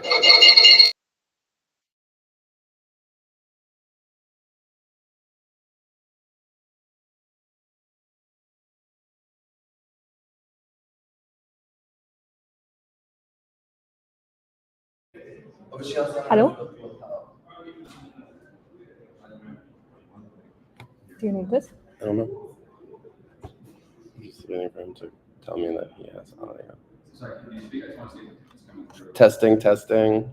Hello? Do you need this? I don't know. I'm just waiting for him to tell me that he has audio. Sorry, can you speak? I just want to see if it's coming through. Testing.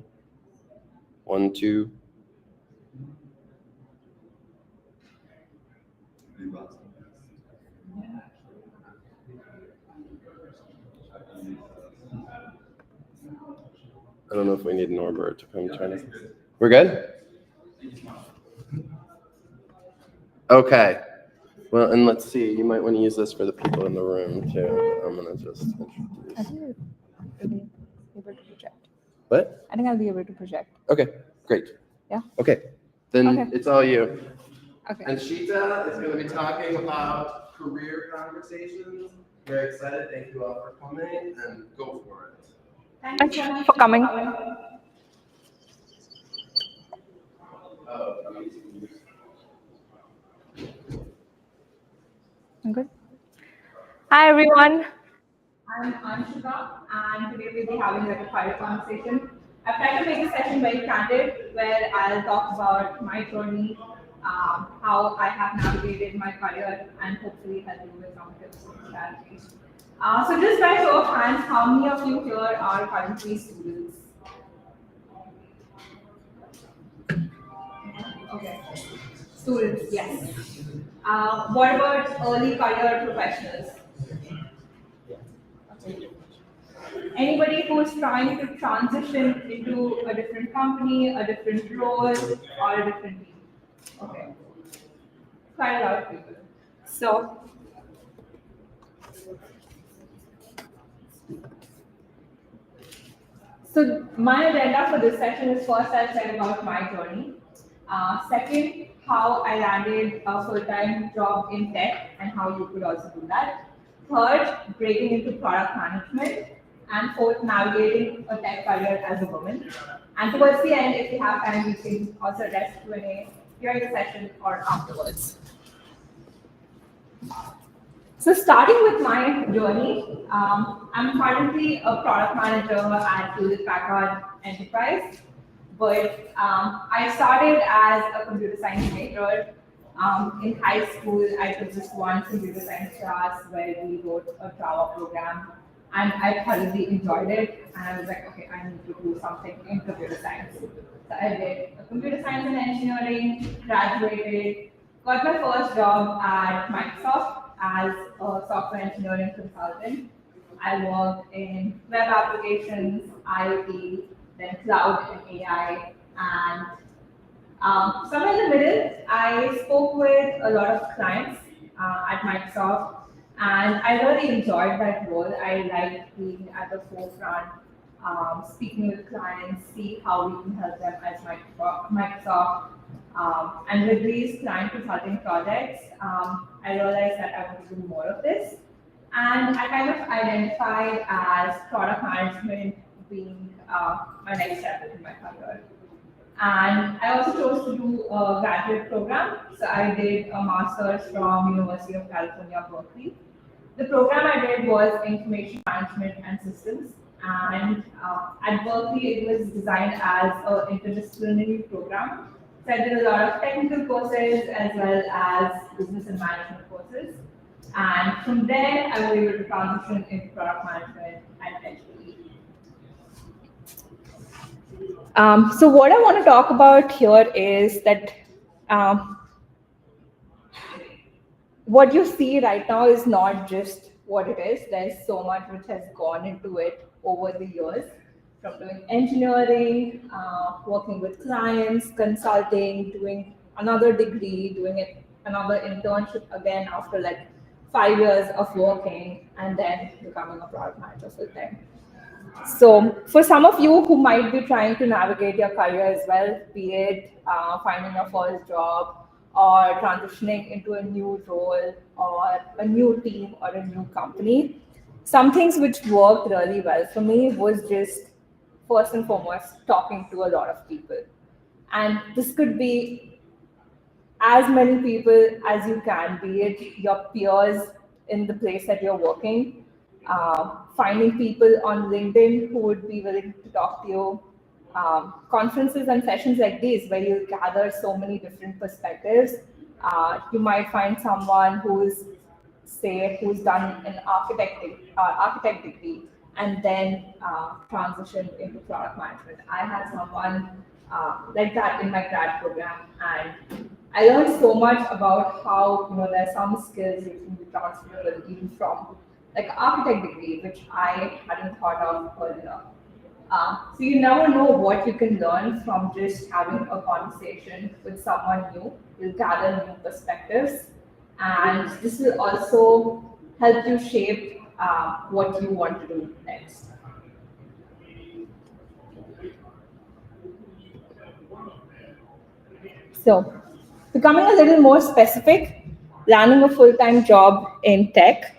1, 2. I don't know if we need Norbert to come join us. We're good? Okay. Well, and let's see. You might want to use this for the people in the room too. I'm gonna just introduce. I think I'll be able to project. What? I think I'll be able to project. Okay, great. Yeah? Okay, then Okay. It's all you. Okay. Ahshita is going to be talking about career conversations. Very excited. Thank you all for coming, and go for it. Thank you for coming. I'm good. Hi, everyone. I'm Ahshita, and today we'll be having a career conversation. I've tried to make this session very candid, where I'll talk about my journey, how I have navigated my career, and hopefully help you with some tips and strategies. So just by show of hands, how many of you here are currently students? Okay. Students, yes. What about early career professionals? Anybody who's trying to transition into a different company, a different role, or a different team? Okay. Quite a lot of people. So my agenda for this session is first I'll tell about my journey. Second, how I landed a full-time job in tech and how you could also do that. Third, breaking into product management. And fourth, navigating a tech career as a woman. And towards the end, if you have time, we can also address Q&A during the session or afterwards. So starting with my journey, I'm currently a product manager at Hewlett Packard Enterprise. But I started as a computer science major. In high school, I took this one computer science class where we wrote a Java program, and I thoroughly enjoyed it. And I was like, okay, I need to do something in computer science. So I did a computer science and engineering, graduated, got my first job at Microsoft as a software engineering consultant. I worked in web applications, IoT, then cloud and AI, and somewhere in the middle, I spoke with a lot of clients at Microsoft, and I really enjoyed that role. I liked being at the forefront, speaking with clients, see how we can help them as Microsoft. And with these client consulting projects, I realized that I want to do more of this. And I kind of identified as product management being my next step in my career. And I also chose to do a graduate program. So I did a master's from University of California, Berkeley. The program I did was information management and systems. And at Berkeley, it was designed as an interdisciplinary program. So I did a lot of technical courses as well as business and management courses. And from there, I was able to transition into product management at HPE. So what I want to talk about here is that what you see right now is not just what it is. There's so much which has gone into it over the years, from doing engineering, working with clients, consulting, doing another degree, doing another internship again after like 5 years of working, and then becoming a product manager full time. So for some of you who might be trying to navigate your career as well, be it finding your first job or transitioning into a new role or a new team or a new company, some things which worked really well for me was just first and foremost, talking to a lot of people. And this could be as many people as you can, be it your peers in the place that you're working, finding people on LinkedIn who would be willing to talk to you, conferences and sessions like these where you gather so many different perspectives. You might find someone who's done an architect degree and then transitioned into product management. I had someone like that in my grad program, and I learned so much about how there are some skills which can be transferable even from like an architect degree, which I hadn't thought of earlier. So you never know what you can learn from just having a conversation with someone new. You'll gather new perspectives, and this will also help you shape what you want to do next. So, becoming a little more specific, landing a full-time job in tech.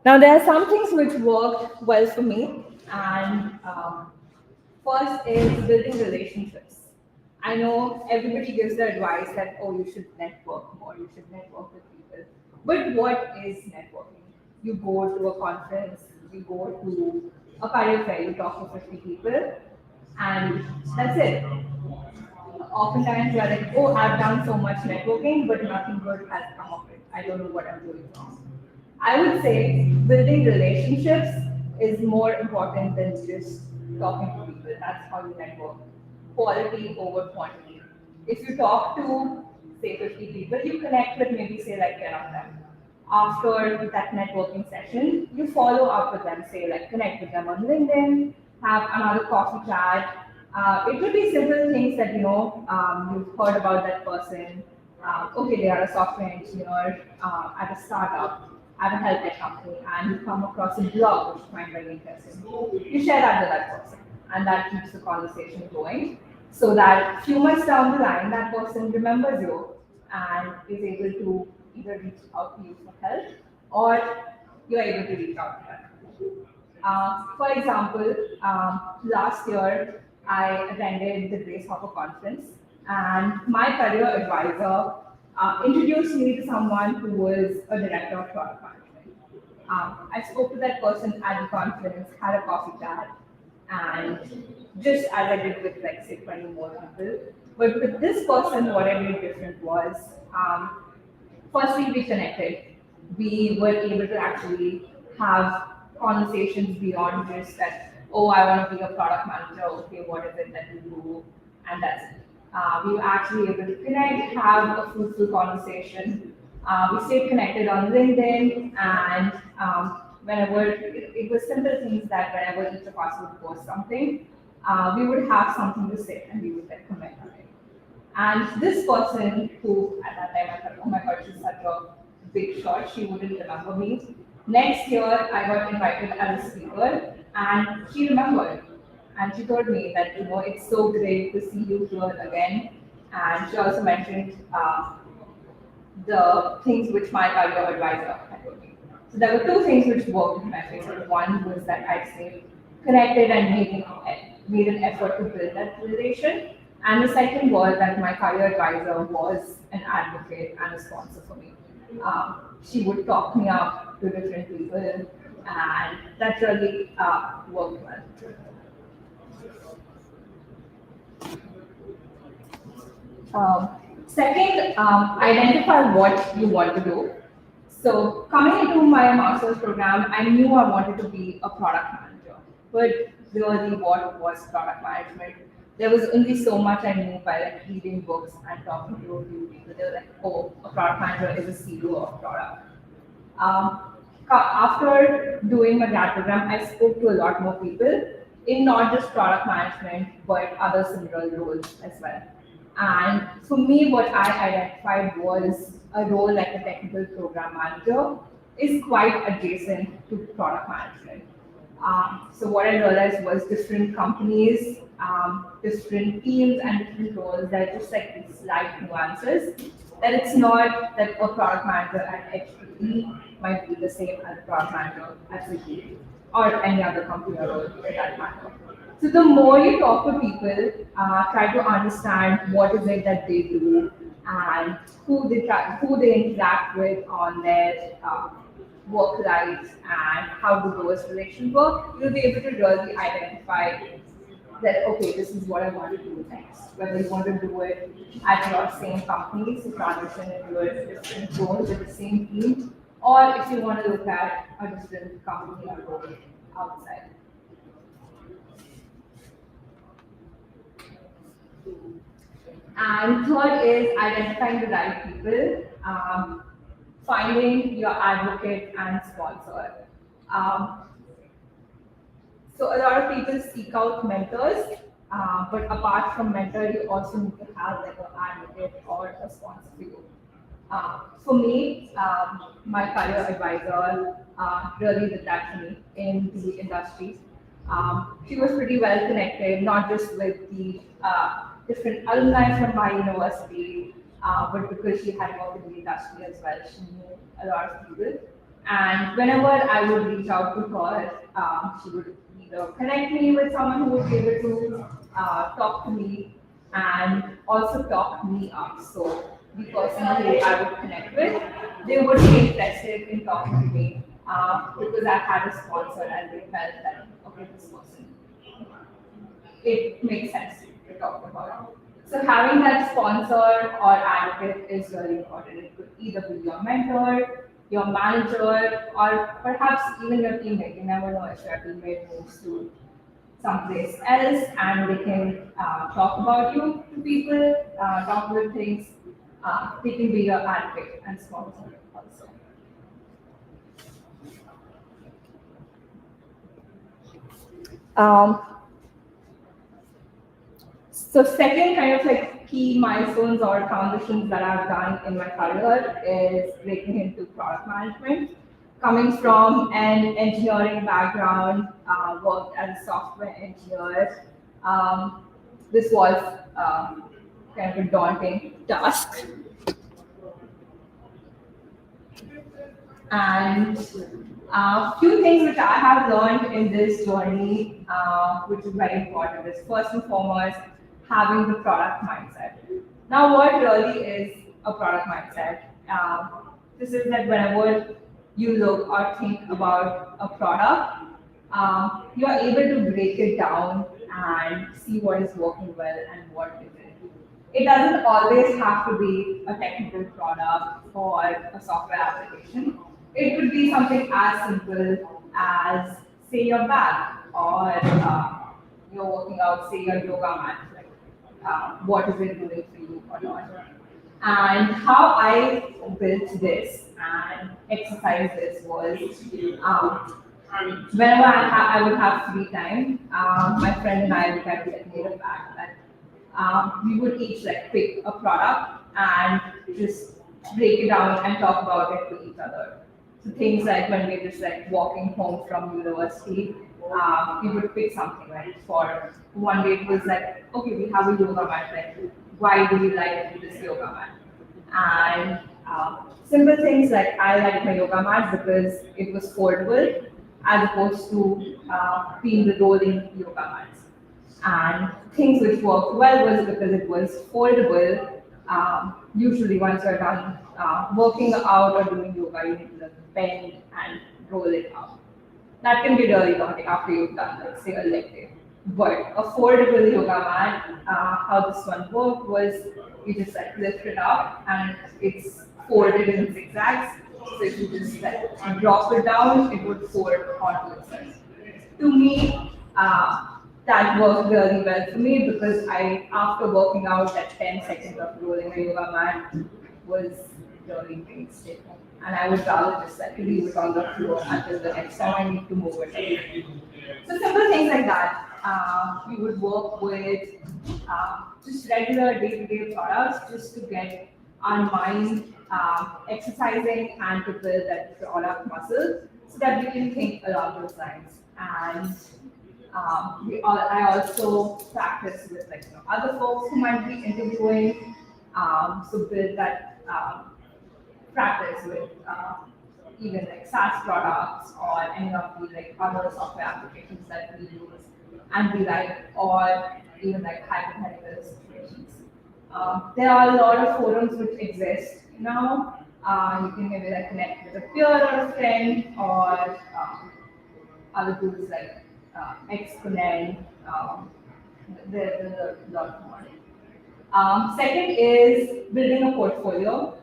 Now, there are some things which worked well for me, and first is building relationships. I know everybody gives the advice that, oh, you should network more, you should network with people. But what is networking? You go to a conference, you go to a career fair, you talk to 50 people, and that's it. Oftentimes you're like, oh, I've done so much networking, but nothing good has come of it. I don't know what I'm doing wrong. I would say building relationships is more important than just talking to people. That's how you network. Quality over quantity. If you talk to, say, 50 people, you connect with maybe, say, like 10 of them. After that networking session, you follow up with them, say, like connect with them on LinkedIn, have another coffee chat. It could be simple things that, you've heard about that person. Okay, they are a software engineer at a startup, at a health tech company, and you come across a blog which you find very interesting. You share that with that person, and that keeps the conversation going, so that few months down the line, that person remembers you and is able to either reach out to you for help, or you're able to reach out to them. For example, last year I attended the Grace Hopper conference, and my career advisor introduced me to someone who was a director of product management. I spoke to that person at the conference, had a coffee chat, and just as I did with like say 20 more people. But with this person, what I did different was, firstly we connected. We were able to actually have conversations beyond just that, oh, I want to be a product manager, okay, what is it that you do? And that's it. We were actually able to connect, have a fruitful conversation. We stayed connected on LinkedIn, and whenever it was simple things that whenever each of us would post something, we would have something to say and we would then comment on it. And this person, who at that time I thought, oh my god, she's such a big shot, she wouldn't remember me. Next year, I got invited as a speaker, and she remembered. And she told me that, it's so great to see you here again. And she also mentioned the things which my career advisor had told me. So there were two things which worked in my favor. One was that I stayed connected and made an effort to build that relation. And the second was that my career advisor was an advocate and a sponsor for me. She would talk me up to different people, and that really worked well. Second, identify what you want to do. So coming into my master's program, I knew I wanted to be a product manager, but really what was product management? There was only so much I knew by like reading books and talking to a few people. They were like, oh, a product manager is a CEO of product. After doing my grad program, I spoke to a lot more people in not just product management, but other similar roles as well. And for me, what I identified was a role like a technical program manager is quite adjacent to product management. So what I realized was different companies, different teams, and different roles. There are just like these slight nuances. That it's not that a product manager at HPE might be the same as a product manager at Citi, or any other computer role for that matter. So the more you talk to people, try to understand what is it that they do and who they interact with on their work lives and how do those relations work, you'll be able to really identify that, okay, this is what I want to do next. Whether you want to do it at your same company, so transition into a different role with the same team, or if you want to look at a different company or role outside. And third is identifying the right people, finding your advocate and sponsor. So a lot of people seek out mentors, but apart from mentor, you also need to have like an advocate or a sponsor for you. For me, my career advisor really did that for me in the industry. She was pretty well connected, not just with the different alumni from my university, but because she had worked in the industry as well, she knew a lot of people. And whenever I would reach out to her, she would either connect me with someone who would be able to talk to me and also talk me up. So the person who I would connect with, they would be interested in talking to me because I had a sponsor and they felt that, okay, this person, it makes sense to talk about. So having that sponsor or advocate is really important. It could either be your mentor, your manager, or perhaps even your teammate. You never know if your teammate moves to someplace else and they can talk about you to people, talk about things. They can be your advocate and sponsor also. So second kind of like key milestones or transitions that I've done in my career is breaking into product management. Coming from an engineering background, worked as a software engineer, this was kind of a daunting task. And a few things which I have learned in this journey, which is very important, is first and foremost, having the product mindset. Now, what really is a product mindset? This is that whenever you look or think about a product, you are able to break it down and see what is working well and what isn't. It doesn't always have to be a technical product or a software application. It could be something as simple as, say, your bag or you're working out, say, your yoga mat. Like, what is it doing for you or not? And how I built this and exercised this was whenever I would have free time, my friend and I would kind of like made a pact that we would each like pick a product and just break it down and talk about it to each other. So things like when we're just like walking home from university, we would pick something like for one day it was like, okay, we have a yoga mat, like why do we like this yoga mat? And simple things like I like my yoga mat because it was foldable as opposed to being the rolling yoga mats. And things which worked well was because it was foldable. Usually once you're done working out or doing yoga, you need to bend and roll it up. That can be really daunting after you've done, like, say, a leg day. But a foldable yoga mat, how this one worked was you just like lift it up and it's folded in zigzags. So if you just like drop it down, it would fold onto itself. To me, that worked really well for me because after working out, that 10 seconds of rolling a yoga mat was really painstaking. And I would rather just like leave it on the floor until the next time I need to move it again. So simple things like that. We would work with just regular day-to-day products just to get our mind exercising and to build that product muscle so that we can think along those lines. And I also practice with like other folks who might be interviewing, so build that practice with even like SaaS products or any of the like other software applications that we use and be like, or even like hypothetical situations. There are a lot of forums which exist now. You can maybe like connect with a peer or a friend or other tools like Exponent. There's a lot more. Second is building a portfolio.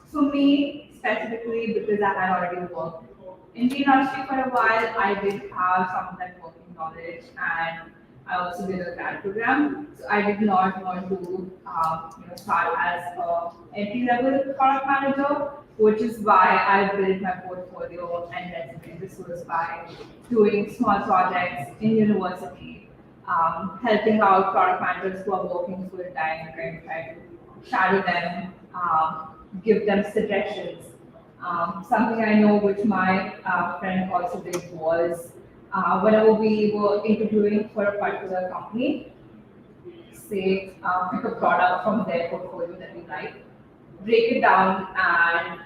For me, specifically, because I had already worked in the industry for a while, I did have some of that working knowledge, and I also did a grad program. So I did not want to, start as a entry-level product manager, which is why I built my portfolio and resume. This was by doing small projects in university, helping out product managers who are working full time, try to shadow them, give them suggestions. Something I know which my friend also did was whenever we were interviewing for a particular company, say pick a product from their portfolio that we like, break it down and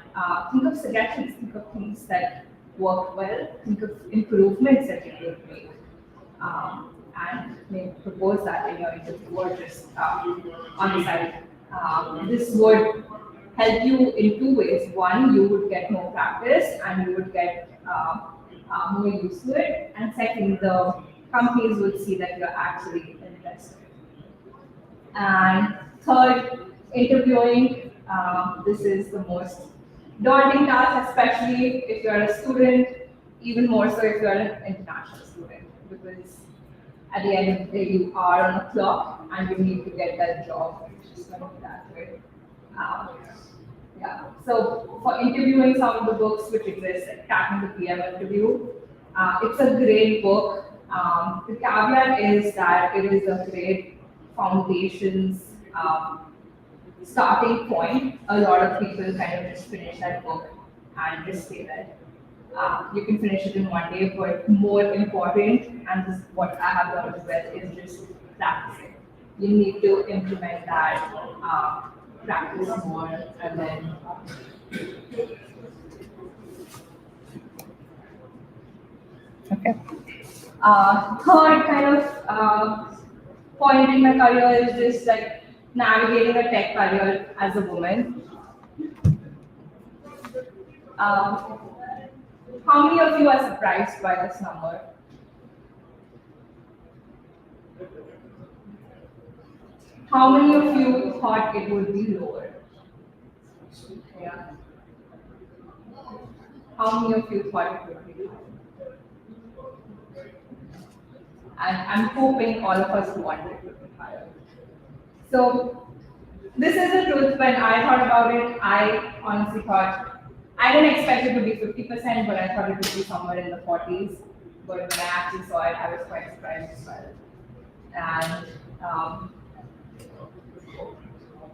think of suggestions, think of things that work well, think of improvements that you could make. And maybe propose that in your interview or just on the side. This would help you in two ways. One, you would get more practice and you would get more used to it. And second, the companies would see that you're actually interested. And third, interviewing. This is the most daunting task, especially if you're a student, even more so if you're an international student, because at the end of the day, you are on a clock and you need to get that job. Just going to be that way. Yeah. So for interviewing, some of the books which exist, like Cracking the PM Interview, it's a great book. The caveat is that it is a great foundations starting point. A lot of people kind of just finish that book and just say that you can finish it in one day, but more important, and this is what I have learned as well, is just practicing. You need to implement that, practice more, and then okay. Third kind of point in my career is just like navigating a tech career as a woman. How many of you are surprised by this number? How many of you thought it would be lower? Yeah. How many of you thought it would be lower? And I'm hoping all of us want it to be higher. So this is the truth. When I thought about it, I honestly thought, I didn't expect it to be 50%, but I thought it would be somewhere in the 40s. But when I actually saw it, I was quite surprised as well. And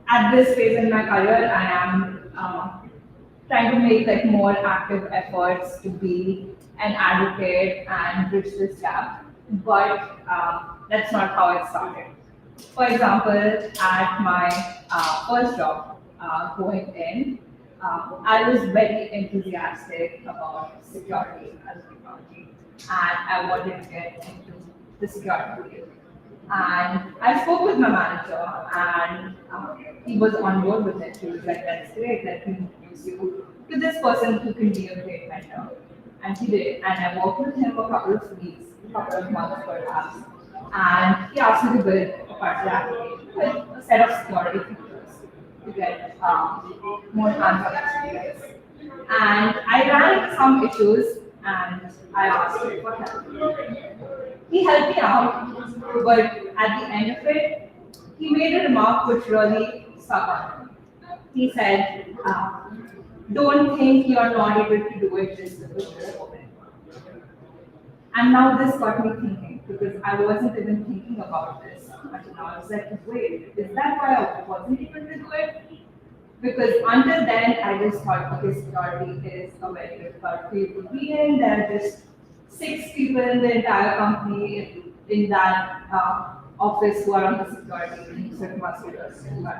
at this phase in my career, I am trying to make like more active efforts to be an advocate and bridge this gap. But that's not how it started. For example, at my first job, going in, I was very enthusiastic about security as a technology, and I wanted to get into the security field. And I spoke with my manager, and he was on board with it. He was like, "That's great. Let me introduce you to this person who can be a great mentor." And he did. And I worked with him for a couple of weeks, a couple of months perhaps. And he asked me to build a partial application with a set of security features to get more hands-on experience. And I ran into some issues and I asked him for help. He helped me out, but at the end of it, he made a remark which really stuck on me. He said, don't think you're not able to do it just because you're a woman. And now this got me thinking, because I wasn't even thinking about this until now. I was like, wait, is that why I wasn't able to do it? Because until then, I just thought, okay, security is a very difficult field to be in. There are just 6 people in the entire company in that office who are on the security, so it must be difficult.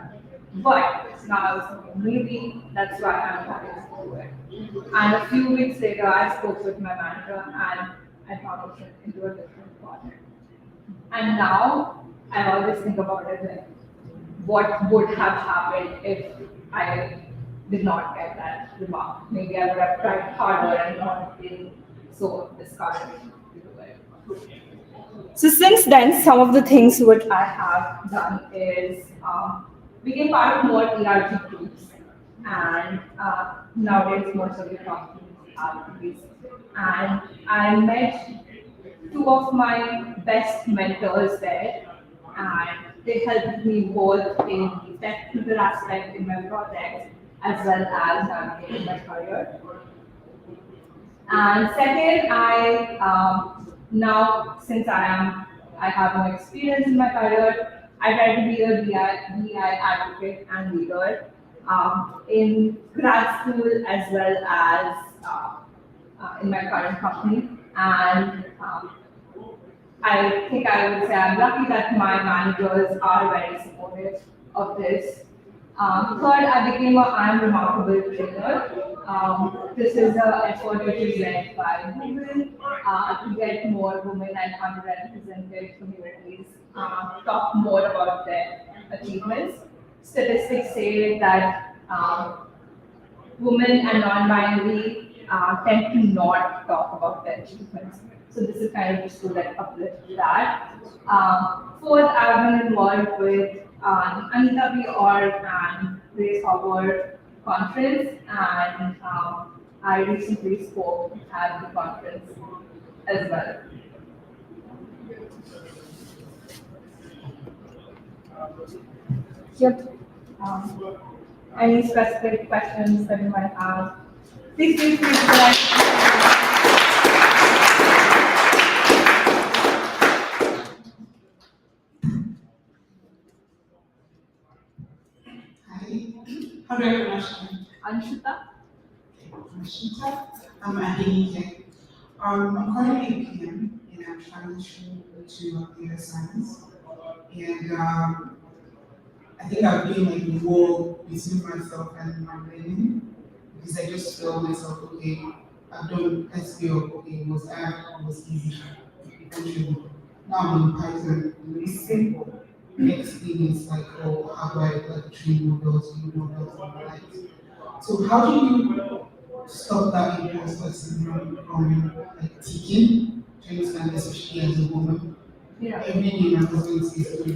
But now I was thinking, maybe that's why I'm not able to do it. And a few weeks later, I spoke with my manager and I promoted into a different project. And now I always think about it like, what would have happened if I did not get that remark? Maybe I would have tried harder and not been so discouraged to do it. So since then, some of the things which I have done is became part of more ERG groups, and nowadays most of the companies have these. And I met two of my best mentors there, and they helped me both in the technical aspect in my projects as well as navigating my career. And second, now since I have more experience in my career, I try to be a BI advocate and leader in grad school as well as in my current company. And I think I would say I'm lucky that my managers are very supportive of this. Third, I became a I Am Remarkable trainer. This is an effort which is led by women to get more women and underrepresented communities talk more about their achievements. Statistics say that women and non-binary tend to not talk about their achievements. So this is kind of just to like uplift that. Fourth, I've been involved with Anita B. Org and Grace Howard conference, and I recently spoke at the conference as well. Yep. Any specific questions that you might have? Please feel free to collect. How do I pronounce your name? Ahshita. Ahshita. I'm Ahshita. I'm currently a PM and I'm transitioning to data science. And I think I've been like the wall between myself and my learning because I just feel myself, okay, I've done SEO, okay, it was app, it was easy, eventually. Now I'm in Python, it's simple. Next thing is like, oh, how do I like train models, new models, and the likes. So how do you stop that imposter syndrome from like ticking, to understand, especially as a woman? Yeah. Everything my husband says to me,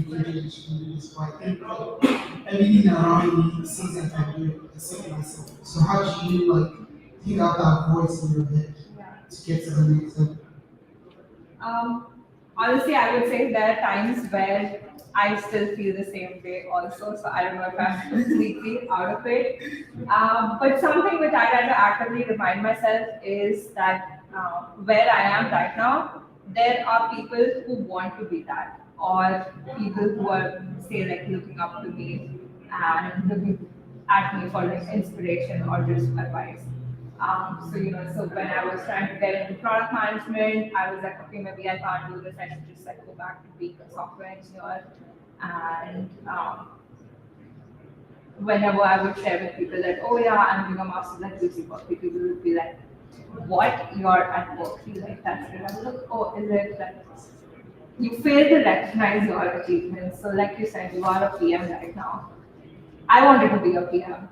so I think like, everything around me says that I do it, except myself. So how do you like pick out that voice in your head to get to the next level? Honestly, I would say there are times where I still feel the same way also, so I don't know if I'm completely out of it. But something which I try to actively remind myself is that where I am right now, there are people who want to be that, or people who are, say, like looking up to me and looking at me for like inspiration or just advice. So when I was trying to get into product management, I was like, okay, maybe I can't do this. I should just like go back to being a software engineer. And whenever I would share with people that, oh yeah, I'm doing a master's at UC Berkeley, people would be like, what? You're at Berkeley? Like that's it. I was like, oh, is it that you fail to recognize your achievements? So like you said, you are a PM right now. I wanted to be a PM.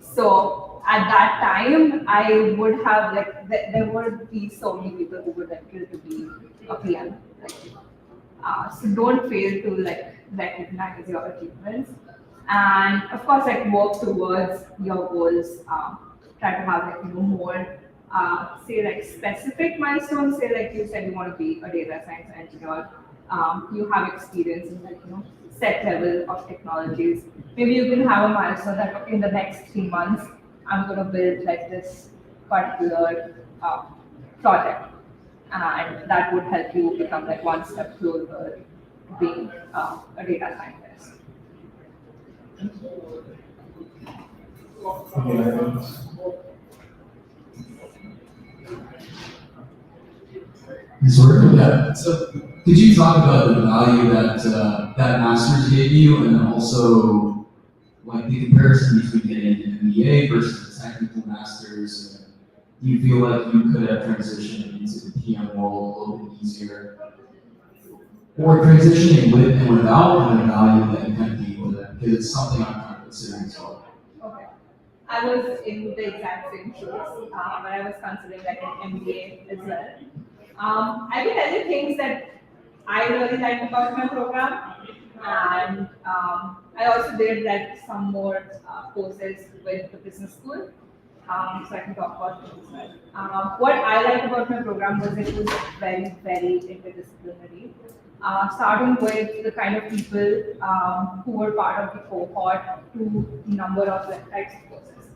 So at that time, I would have like there would be so many people who would like kill to be a PM. So don't fail to like recognize your achievements, and of course like work towards your goals. Try to have like more say like specific milestones. Say like you said you want to be a data science engineer. You have experience in like set level of technologies. Maybe you can have a milestone that okay, in the next 3 months I'm going to build like this particular project, and that would help you become like one step closer to being a data scientist. So, could you talk about the value that that master's gave you, and then also like the comparison between getting an MBA versus a technical master's? do you feel like you could have transitioned into the PM role a little bit easier? Or transitioning with and without, and the value that you kind of gain with it? Because it's something I'm kind of considering as well. Okay. I was in the exact same shoes, but I was considering like an MBA as well. I can tell you things that I really liked about my program, and I also did like some more courses with the business school, so I can talk about things as well. What I liked about my program was it was very, very interdisciplinary. Starting with the kind of people who were part of the cohort to number of like, types of courses.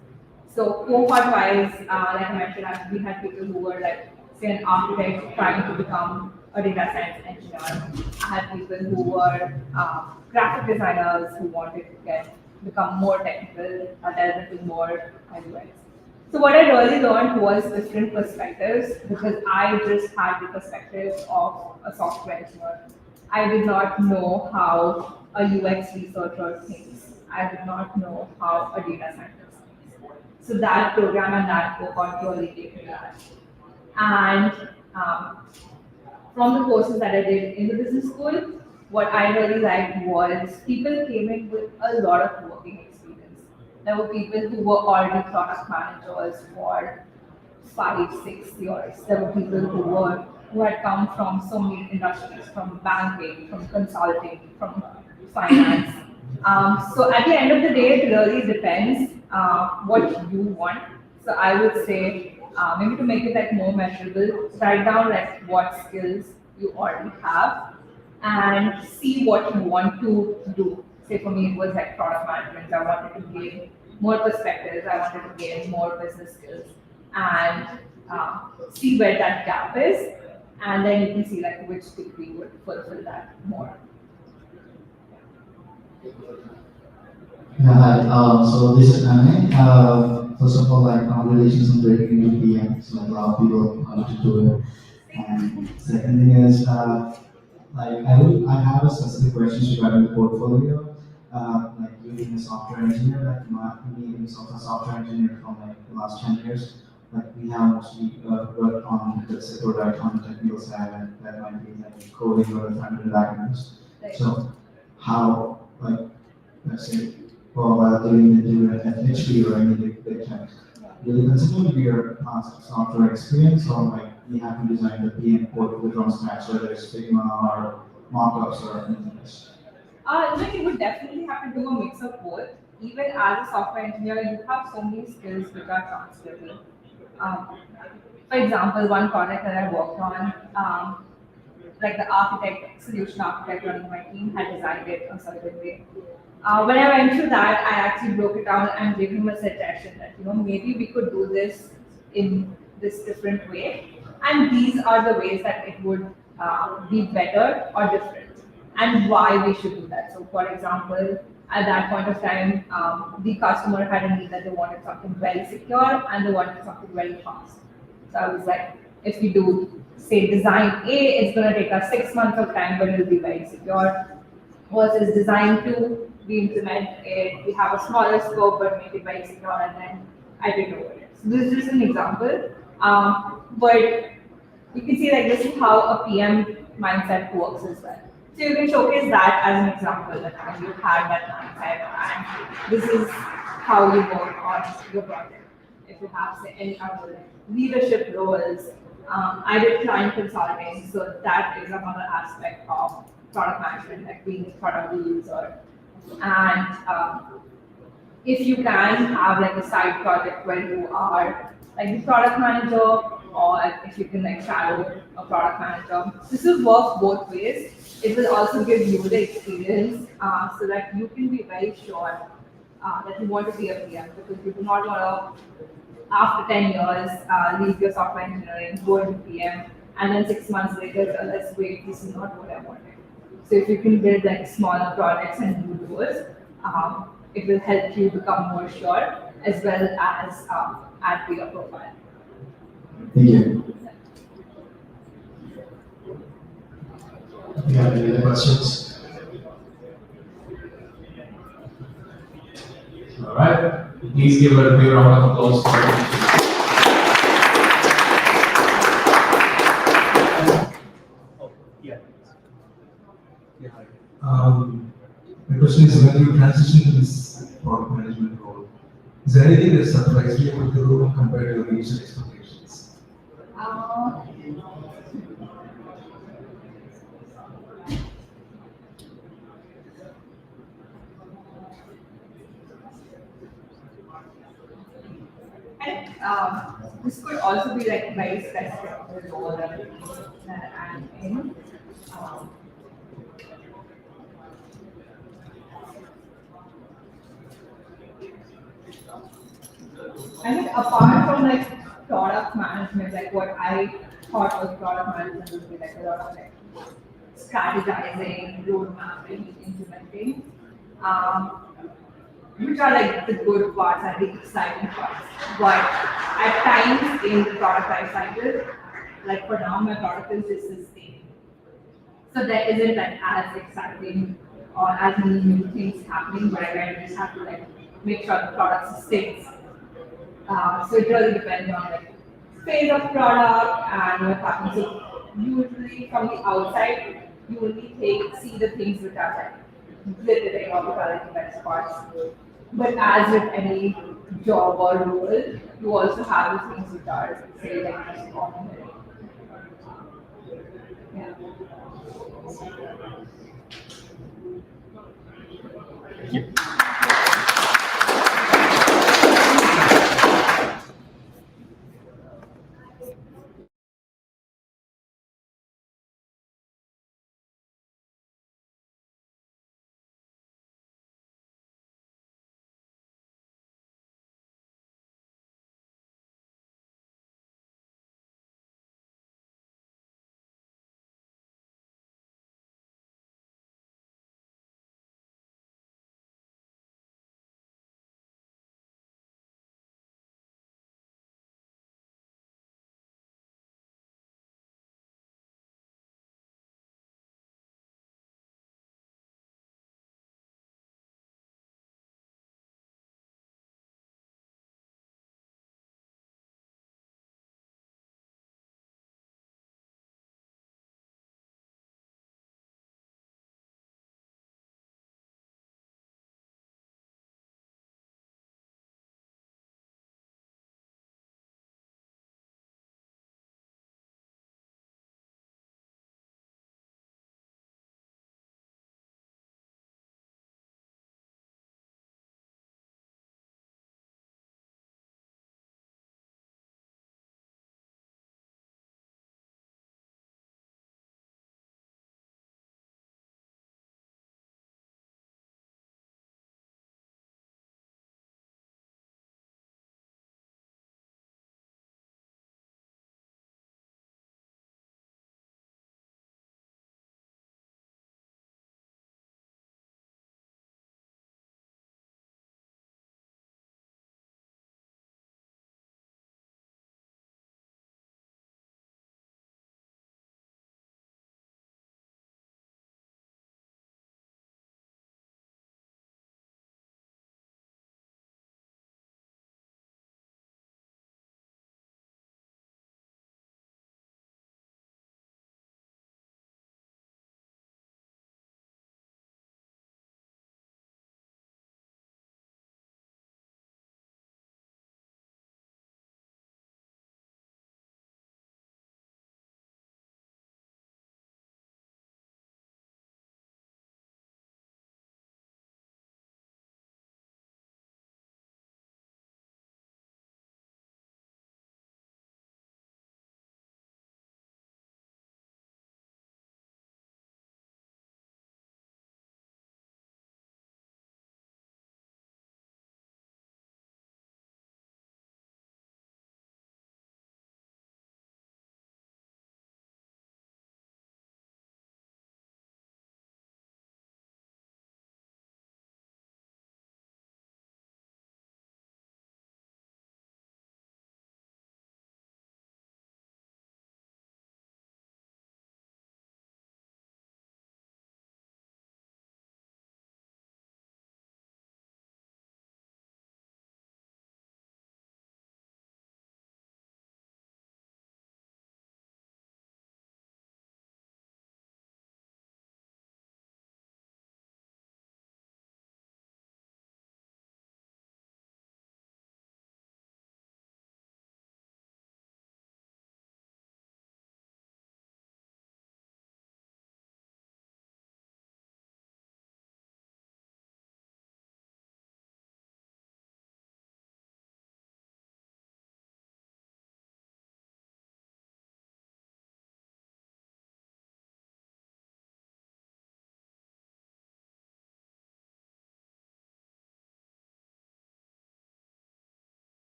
So cohort-wise, like I mentioned, we had people who were like, say, an architect trying to become a data science engineer. I had people who were graphic designers who wanted to become more technical, delve into more UX. So what I really learned was different perspectives because I just had the perspective of a software engineer. I did not know how a UX researcher thinks. I did not know how a data scientist thinks. So that program and that cohort really gave me that. And from the courses that I did in the business school, what I really liked was people came in with a lot of working experience. There were people who were already product managers for 5, 6 years. There were people who had come from so many industries, from banking, from consulting, from finance. So at the end of the day, it really depends what you want. So I would say maybe to make it like more measurable, write down like what skills you already have and see what you want to do. Say for me, it was like product management. I wanted to gain more perspectives. I wanted to gain more business skills and see where that gap is. And then you can see like which degree would fulfill that more. Yeah, hi. So this is Anne. First of all, like congratulations on breaking into PM. So like, a lot of people wanted to do it. And second thing is, like I have a specific questions regarding the portfolio. Like you being a software engineer, like me being a software engineer from like the last 10 years, like we have mostly worked on the StarCoder on the technical side, and that might be like coding or front-end backends. So how, like, let's say, while doing an HP or any big tech, will you consider your software experience, or like you have to design the PM code from scratch, whether it's Figma or mockups or anything else? Then you would definitely have to do a mix of both. Even as a software engineer, you have so many skills which are transferable. For example, one project that I worked on, like the solution architect running my team had designed it a certain way. When I went through that, I actually broke it down and gave him a suggestion that maybe we could do this in this different way, and these are the ways that it would be better or different, and why we should do that. So, for example, at that point of time, the customer had a need that they wanted something very secure and they wanted something very fast. So I was like, if we do, say, design A, it's going to take us 6 months of time, but it will be very secure. Versus design 2, we implement it, we have a smaller scope, but make it very secure, and then iterate over it. So this is just an example. But you can see like this is how a PM mindset works as well. So you can showcase that as an example that when you had that mindset, and this is how you work on your project. If you have say any other like, leadership roles, I did client consulting, so that is another aspect of product management, like being product user. And if you can have like a side project where you are like the product manager, or if you can like shadow a product manager, this will work both ways. It will also give you the experience so that you can be very sure that you want to be a PM, because you do not want to, after 10 years, leave your software engineering, go into PM, and then 6 months later, let's wait, this is not what I wanted. So if you can build like smaller projects and do those, it will help you become more sure as well as add to your profile. Thank you. Do you have any other questions? All right. Please give a big round of applause for when you transition to this product management role, is there anything that surprised you with the role compared to your initial expectations? Uh, this could also be like very specific to the role that I'm in. Um, I think apart from like product management, like what I thought was product management would be like a lot of like strategizing, road mapping, implementing, which are like the good parts and the exciting parts. But at times in the product life cycle, like for now, my product is just sustaining. So there isn't like as exciting or as many new things happening, but I kind of just have to like make sure the product sustains. So it really depends on like phase of product and what happens. So usually from the outside, you only see the things which are like glittering or which are like the best parts. But as with any job or role, you also have the things which are say like just ordinary. Yeah.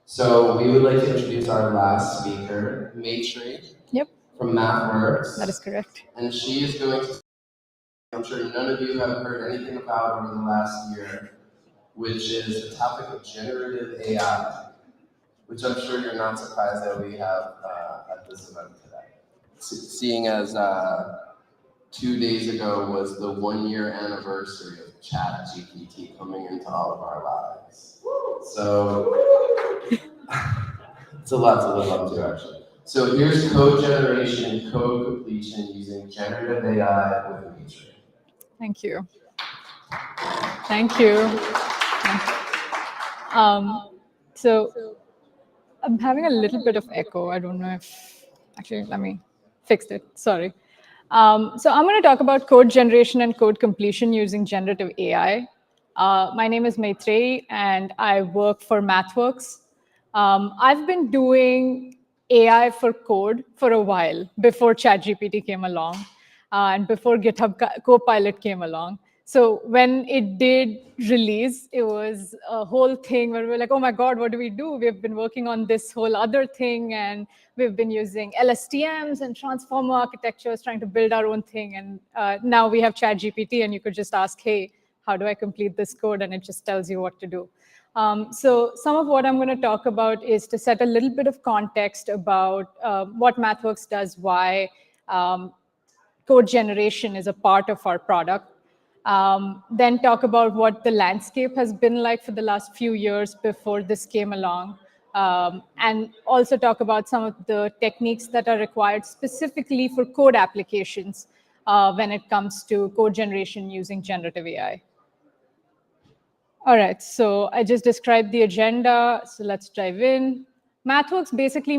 So we would like to introduce our last speaker, Maitreyi. Yep. From MathWorks. That is correct. And she is going to, I'm sure none of you have heard anything about over the last year, which is the topic of generative AI, which I'm sure you're not surprised that we have at this event today. Seeing as 2 days ago was the 1-year anniversary of ChatGPT coming into all of our lives. So it's a lot to live up to, actually. So here's code generation and code completion using generative AI with Maitreyi. Thank you. Thank you. So I'm having a little bit of echo. I don't know if, actually, let me fix it. Sorry. So I'm going to talk about code generation and code completion using generative AI. My name is Maitreyi, and I work for MathWorks. I've been doing AI for code for a while, before ChatGPT came along, and before GitHub Copilot came along. So when it did release, it was a whole thing where we were like, oh my God, what do we do? We've been working on this whole other thing, and we've been using LSTMs and transformer architectures trying to build our own thing. And now we have ChatGPT, and you could just ask, hey, how do I complete this code? And it just tells you what to do. So some of what I'm going to talk about is to set a little bit of context about what MathWorks does, why code generation is a part of our product. Then talk about what the landscape has been like for the last few years before this came along. And also talk about some of the techniques that are required specifically for code applications when it comes to code generation using generative AI. All right, so I just described the agenda, so let's dive in. MathWorks basically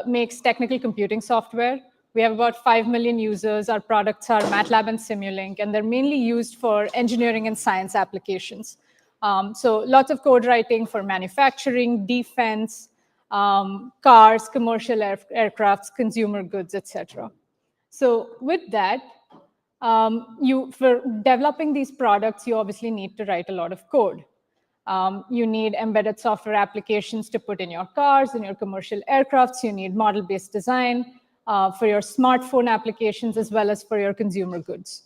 makes technical computing software. We have about 5 million users. Our products are MATLAB and Simulink, and they're mainly used for engineering and science applications. So lots of code writing for manufacturing, defense, cars, commercial aircrafts, consumer goods, etc. So with that, for developing these products, you obviously need to write a lot of code. You need embedded software applications to put in your cars, in your commercial aircrafts. You need model-based design for your smartphone applications, as well as for your consumer goods.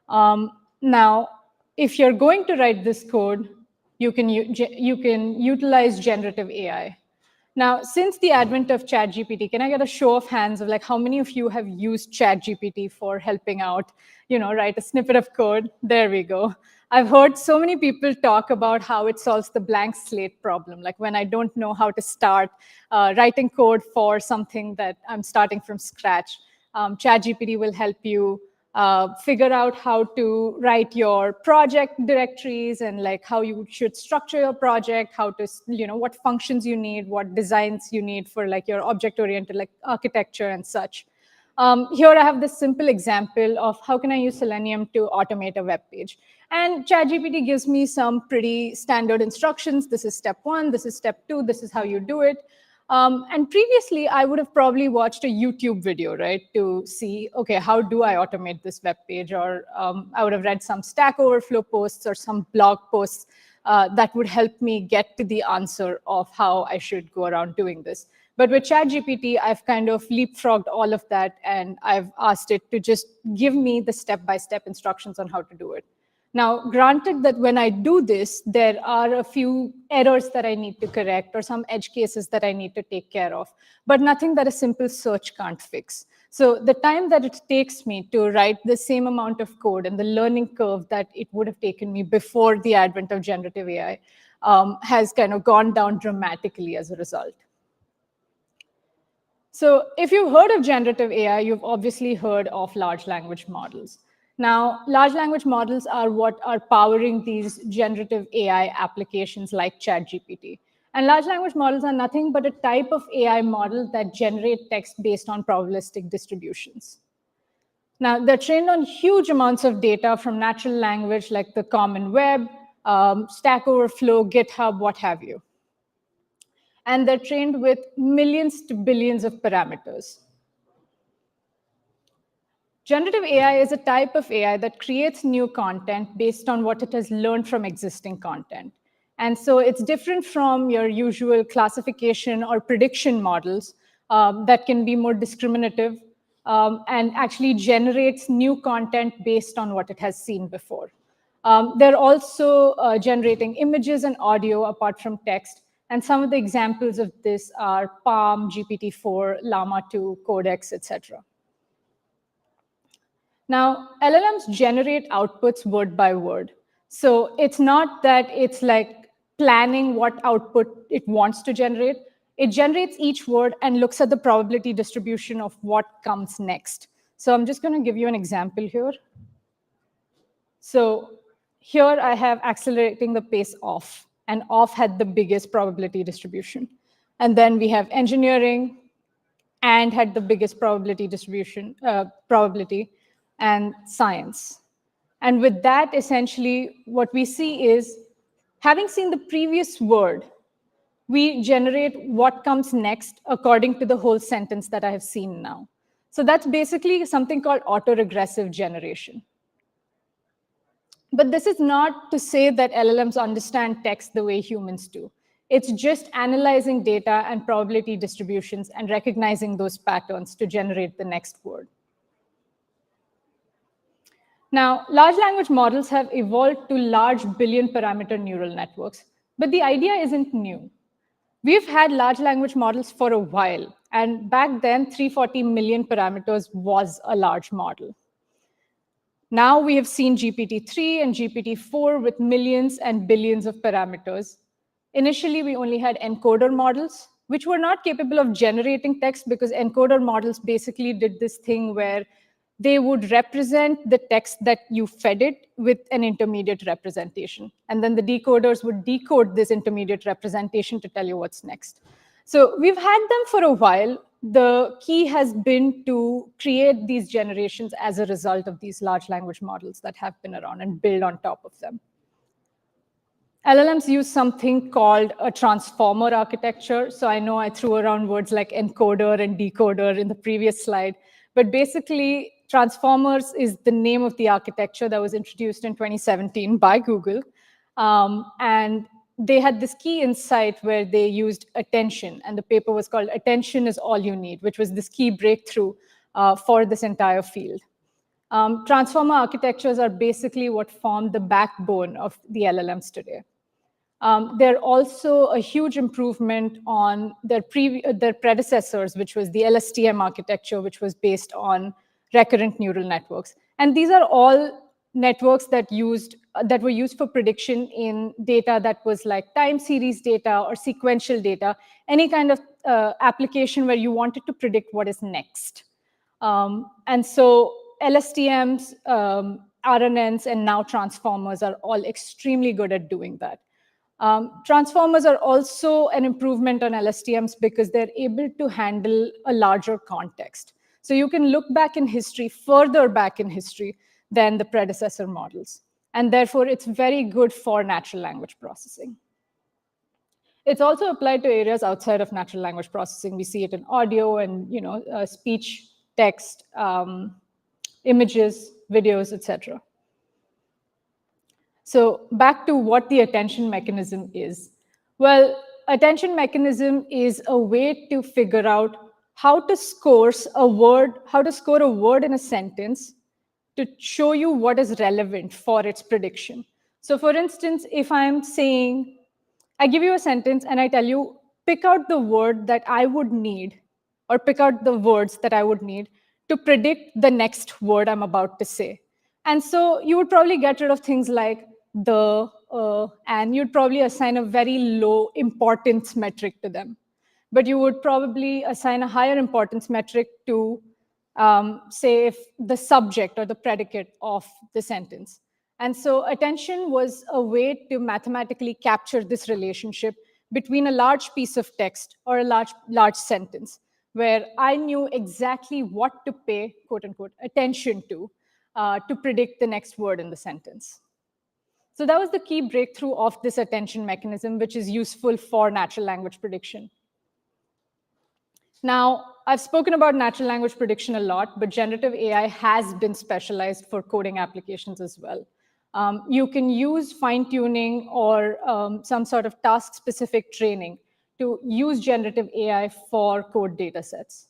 Now, if you're going to write this code, you can utilize generative AI. Now, since the advent of ChatGPT, can I get a show of hands of like how many of you have used ChatGPT for helping out, write a snippet of code? There we go. I've heard so many people talk about how it solves the blank slate problem. Like when I don't know how to start writing code for something that I'm starting from scratch, ChatGPT will help you figure out how to write your project directories and like how you should structure your project, how to, what functions you need, what designs you need for like your object-oriented like architecture and such. Here I have this simple example of how can I use Selenium to automate a web page. And ChatGPT gives me some pretty standard instructions. This is step 1, this is step 2, this is how you do it. And previously, I would have probably watched a YouTube video, right, to see, okay, how do I automate this web page? Or I would have read some Stack Overflow posts or some blog posts that would help me get to the answer of how I should go around doing this. But with ChatGPT, I've kind of leapfrogged all of that, and I've asked it to just give me the step-by-step instructions on how to do it. Now, granted that when I do this, there are a few errors that I need to correct or some edge cases that I need to take care of, but nothing that a simple search can't fix. So the time that it takes me to write the same amount of code and the learning curve that it would have taken me before the advent of generative AI has kind of gone down dramatically as a result. So if you've heard of generative AI, you've obviously heard of large language models. Now, large language models are what are powering these generative AI applications like ChatGPT. And large language models are nothing but a type of AI model that generate text based on probabilistic distributions. Now, they're trained on huge amounts of data from natural language like the common web, Stack Overflow, GitHub, what have you. And they're trained with millions to billions of parameters. Generative AI is a type of AI that creates new content based on what it has learned from existing content. And so it's different from your usual classification or prediction models that can be more discriminative and actually generates new content based on what it has seen before. They're also generating images and audio apart from text. And some of the examples of this are Palm, GPT-4, Llama 2, Codex, etc. Now, LLMs generate outputs word by word. So it's not that it's like planning what output it wants to generate. It generates each word and looks at the probability distribution of what comes next. So I'm just going to give you an example here. So here I have accelerating the pace off, and off had the biggest probability distribution. And then we have engineering, and had the biggest probability distribution, probability, and science. And with that, essentially, what we see is, having seen the previous word, we generate what comes next according to the whole sentence that I have seen now. So that's basically something called autoregressive generation. But this is not to say that LLMs understand text the way humans do. It's just analyzing data and probability distributions and recognizing those patterns to generate the next word. Now, large language models have evolved to large billion parameter neural networks, but the idea isn't new. We've had large language models for a while, and back then, 340 million parameters was a large model. Now we have seen GPT-3 and GPT-4 with millions and billions of parameters. Initially, we only had encoder models, which were not capable of generating text because encoder models basically did this thing where they would represent the text that you fed it with an intermediate representation. And then the decoders would decode this intermediate representation to tell you what's next. So we've had them for a while. The key has been to create these generations as a result of these large language models that have been around and build on top of them. LLMs use something called a transformer architecture. So I know I threw around words like encoder and decoder in the previous slide, but basically transformers is the name of the architecture that was introduced in 2017 by Google. And they had this key insight where they used attention, and the paper was called Attention is All You Need, which was this key breakthrough for this entire field. Transformer architectures are basically what form the backbone of the LLMs today. They're also a huge improvement on their predecessors, which was the LSTM architecture, which was based on recurrent neural networks. And these are all networks that were used for prediction in data that was like time series data or sequential data, any kind of application where you wanted to predict what is next. And so LSTMs, RNNs, and now transformers are all extremely good at doing that. Transformers are also an improvement on LSTMs because they're able to handle a larger context. So you can look back in history, further back in history than the predecessor models. And therefore, it's very good for natural language processing. It's also applied to areas outside of natural language processing. We see it in audio and speech, text, images, videos, etc. So back to what the attention mechanism is. Well, attention mechanism is a way to figure out how to score a word in a sentence to show you what is relevant for its prediction. So for instance, if I'm saying, I give you a sentence and I tell you, pick out the word that I would need, or pick out the words that I would need to predict the next word I'm about to say. And so you would probably get rid of things like the, and you'd probably assign a very low importance metric to them. But you would probably assign a higher importance metric to, say, if the subject or the predicate of the sentence. And so attention was a way to mathematically capture this relationship between a large piece of text or a large sentence, where I knew exactly what to pay, quote unquote, attention to predict the next word in the sentence. So that was the key breakthrough of this attention mechanism, which is useful for natural language prediction. Now, I've spoken about natural language prediction a lot, but generative AI has been specialized for coding applications as well. You can use fine-tuning or some sort of task-specific training to use generative AI for code data sets.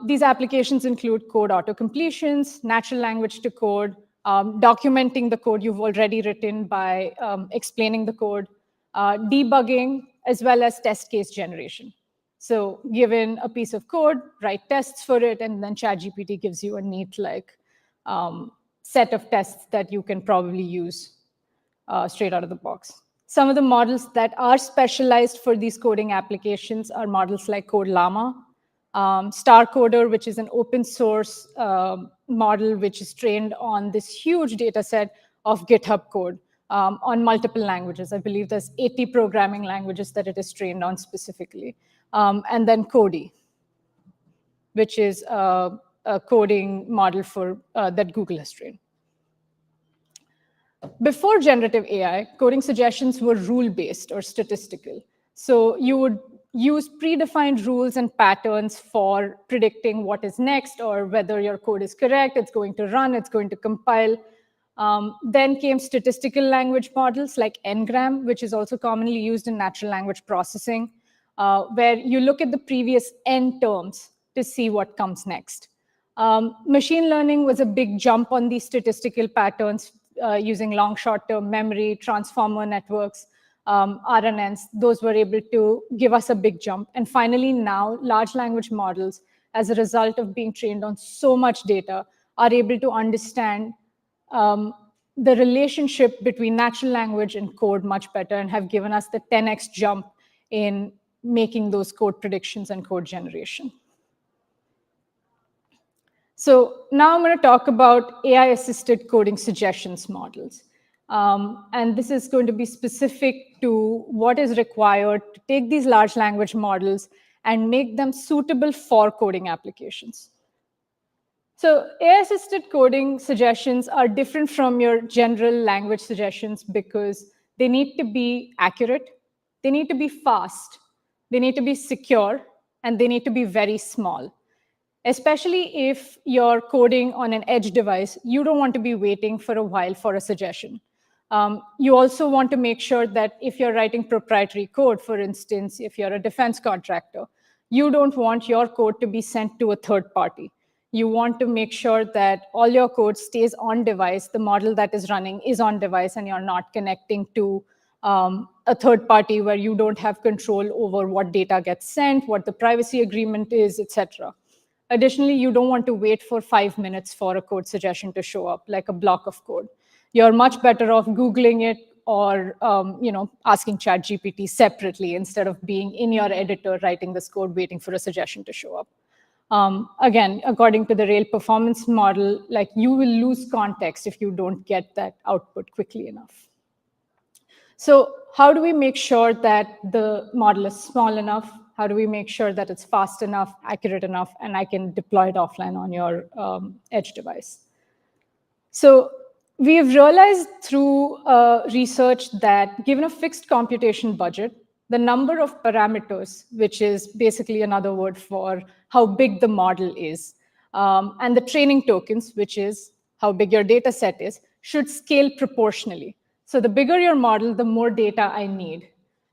These applications include code auto-completions, natural language to code, documenting the code you've already written by explaining the code, debugging, as well as test case generation. So given a piece of code, write tests for it, and then ChatGPT gives you a neat set of tests that you can probably use straight out of the box. Some of the models that are specialized for these coding applications are models like Llama, StarCoder, which is an open source model which is trained on this huge data set of GitHub code on multiple languages. I believe there's 80 programming languages that it is trained on specifically. And then Cody, which is a coding model for that Google has trained. Before generative AI, coding suggestions were rule-based or statistical. So you would use predefined rules and patterns for predicting what is next or whether your code is correct, it's going to run, it's going to compile. Then came statistical language models like Ngram, which is also commonly used in natural language processing, where you look at the previous N terms to see what comes next. Machine learning was a big jump on these statistical patterns using long short-term memory, transformer networks, RNNs. Those were able to give us a big jump. And finally, now, large language models, as a result of being trained on so much data, are able to understand the relationship between natural language and code much better and have given us the 10x jump in making those code predictions and code generation. So now I'm going to talk about AI-assisted coding suggestions models. And this is going to be specific to what is required to take these large language models and make them suitable for coding applications. So AI-assisted coding suggestions are different from your general language suggestions because they need to be accurate, they need to be fast, they need to be secure, and they need to be very small. Especially if you're coding on an edge device, you don't want to be waiting for a while for a suggestion. You also want to make sure that if you're writing proprietary code, for instance, if you're a defense contractor, you don't want your code to be sent to a third party. You want to make sure that all your code stays on device, the model that is running is on device, and you're not connecting to a third party where you don't have control over what data gets sent, what the privacy agreement is, etc. Additionally, you don't want to wait for 5 minutes for a code suggestion to show up, like a block of code. You're much better off Googling it or asking ChatGPT separately instead of being in your editor writing this code, waiting for a suggestion to show up. Again, according to the rail performance model, you will lose context if you don't get that output quickly enough. So how do we make sure that the model is small enough? How do we make sure that it's fast enough, accurate enough, and I can deploy it offline on your edge device? So we have realized through research that given a fixed computation budget, the number of parameters, which is basically another word for how big the model is, and the training tokens, which is how big your data set is, should scale proportionally. So the bigger your model, the more data I need.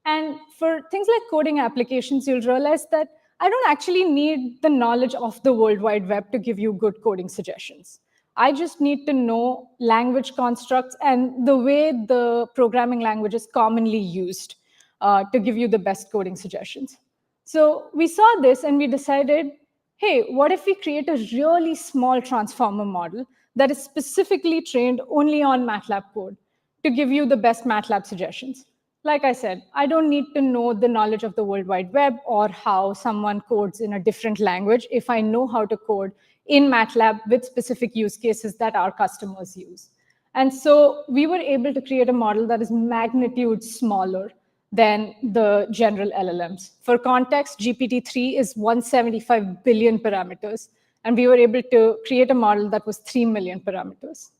And for things like coding applications, you'll realize that I don't actually need the knowledge of the World Wide Web to give you good coding suggestions. I just need to know language constructs and the way the programming language is commonly used to give you the best coding suggestions. So we saw this and we decided, hey, what if we create a really small transformer model that is specifically trained only on MATLAB code to give you the best MATLAB suggestions? Like I said, I don't need to know the knowledge of the World Wide Web or how someone codes in a different language if I know how to code in MATLAB with specific use cases that our customers use. And so we were able to create a model that is magnitude smaller than the general LLMs. For context, GPT-3 is 175 billion parameters, and we were able to create a model that was 3 million parameters.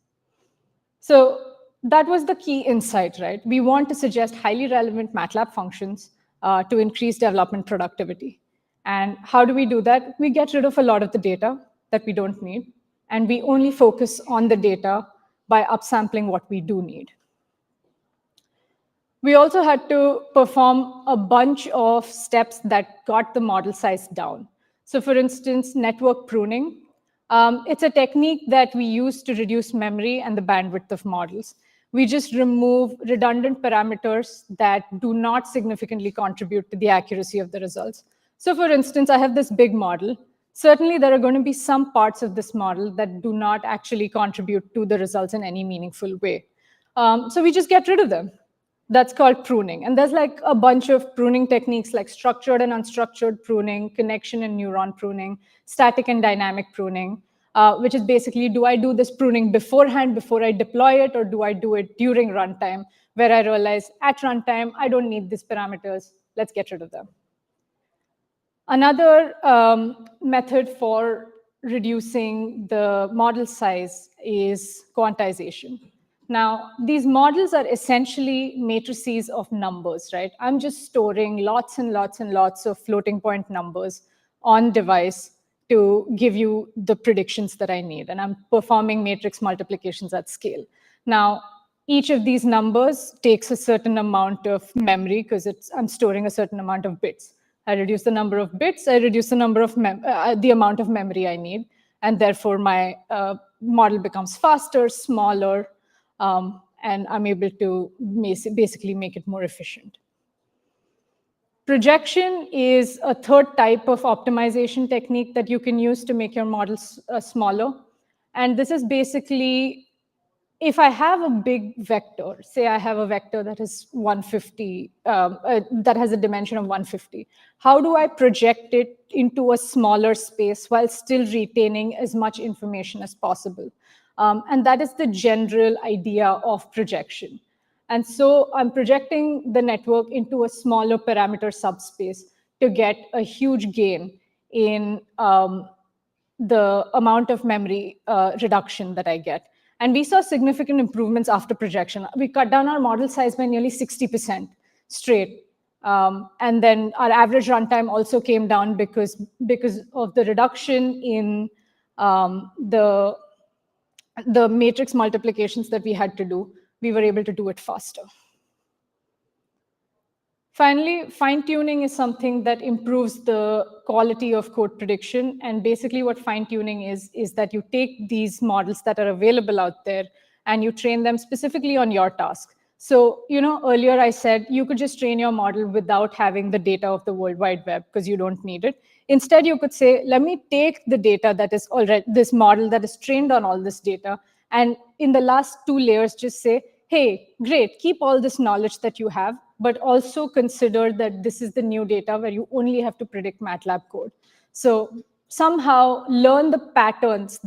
So that was the key insight, right? We want to suggest highly relevant MATLAB functions to increase development productivity. And how do we do that? We get rid of a lot of the data that we don't need, and we only focus on the data by upsampling what we do need. We also had to perform a bunch of steps that got the model size down. So for instance, network pruning. It's a technique that we use to reduce memory and the bandwidth of models. We just remove redundant parameters that do not significantly contribute to the accuracy of the results. So for instance, I have this big model. Certainly, there are going to be some parts of this model that do not actually contribute to the results in any meaningful way. So we just get rid of them. That's called pruning. And there's like a bunch of pruning techniques like structured and unstructured pruning, connection and neuron pruning, static and dynamic pruning, which is basically, do I do this pruning beforehand before I deploy it, or do I do it during runtime, where I realize at runtime, I don't need these parameters, let's get rid of them. Another method for reducing the model size is quantization. Now, these models are essentially matrices of numbers, right? I'm just storing lots and lots and lots of floating point numbers on device to give you the predictions that I need. And I'm performing matrix multiplications at scale. Now, each of these numbers takes a certain amount of memory because I'm storing a certain amount of bits. I reduce the number of bits, I reduce the number of the amount of memory I need, and therefore my model becomes faster, smaller, and I'm able to basically make it more efficient. Projection is a third type of optimization technique that you can use to make your models smaller. And this is basically, if I have a big vector, say I have a vector that is 150, that has a dimension of 150, how do I project it into a smaller space while still retaining as much information as possible? And that is the general idea of projection. And so I'm projecting the network into a smaller parameter subspace to get a huge gain in the amount of memory reduction that I get. And we saw significant improvements after projection. We cut down our model size by nearly 60% straight. And then our average runtime also came down because of the reduction in the matrix multiplications that we had to do. We were able to do it faster. Finally, fine-tuning is something that improves the quality of code prediction. And basically what fine-tuning is that you take these models that are available out there and you train them specifically on your task. So, earlier I said you could just train your model without having the data of the World Wide Web because you don't need it. Instead, you could say, let me take the data that is already, this model that is trained on all this data, and in the last 2 layers, just say, hey, great, keep all this knowledge that you have, but also consider that this is the new data where you only have to predict MATLAB code. So somehow learn the patterns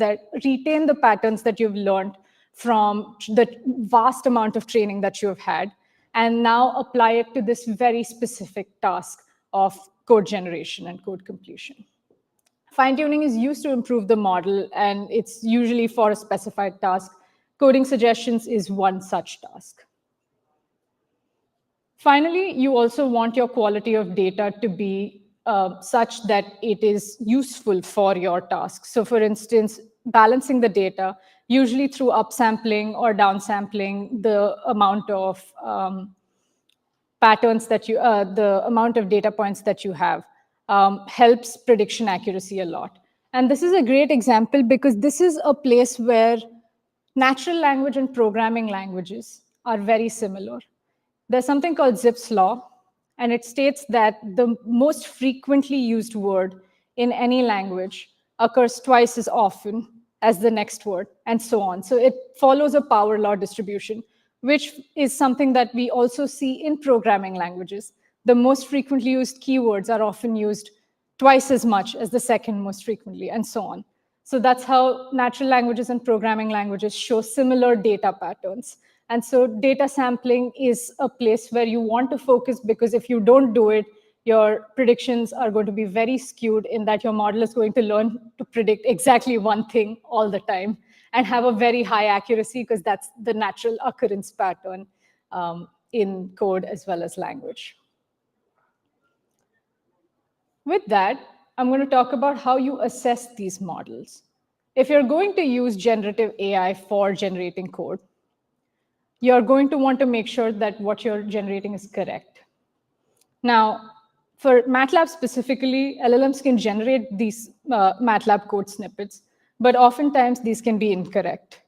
retain the patterns that you've learned from the vast amount of training that you have had, and now apply it to this very specific task of code generation and code completion. Fine-tuning is used to improve the model, and it's usually for a specified task. Coding suggestions is one such task. Finally, you also want your quality of data to be such that it is useful for your task. So for instance, balancing the data, usually through upsampling or downsampling the amount of patterns that the amount of data points that you have, helps prediction accuracy a lot. And this is a great example because this is a place where natural language and programming languages are very similar. There's something called Zipf's law, and it states that the most frequently used word in any language occurs twice as often as the next word, and so on. So it follows a power law distribution, which is something that we also see in programming languages. The most frequently used keywords are often used twice as much as the second most frequently, and so on. So that's how natural languages and programming languages show similar data patterns. And so data sampling is a place where you want to focus, because if you don't do it, your predictions are going to be very skewed in that your model is going to learn to predict exactly one thing all the time and have a very high accuracy, because that's the natural occurrence pattern in code as well as language. With that, I'm going to talk about how you assess these models. if you're going to use generative AI for generating code, you're going to want to make sure that what you're generating is correct. Now, for MATLAB specifically, LLMs can generate these MATLAB code snippets, but oftentimes these can be incorrect.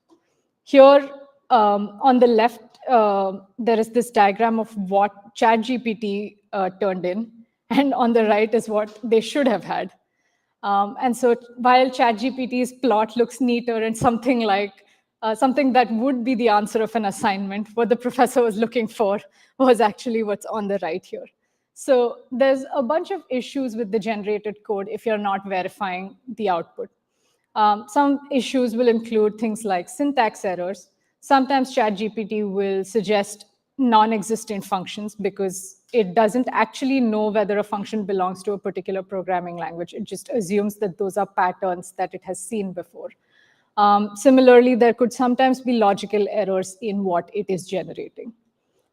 Here, on the left, there is this diagram of what ChatGPT turned in, and on the right is what they should have had. And so while ChatGPT's plot looks neater and something like something that would be the answer of an assignment, what the professor was looking for was actually what's on the right here. So there's a bunch of issues with the generated code if you're not verifying the output. Some issues will include things like syntax errors. Sometimes ChatGPT will suggest non-existent functions because it doesn't actually know whether a function belongs to a particular programming language. It just assumes that those are patterns that it has seen before. Similarly, there could sometimes be logical errors in what it is generating.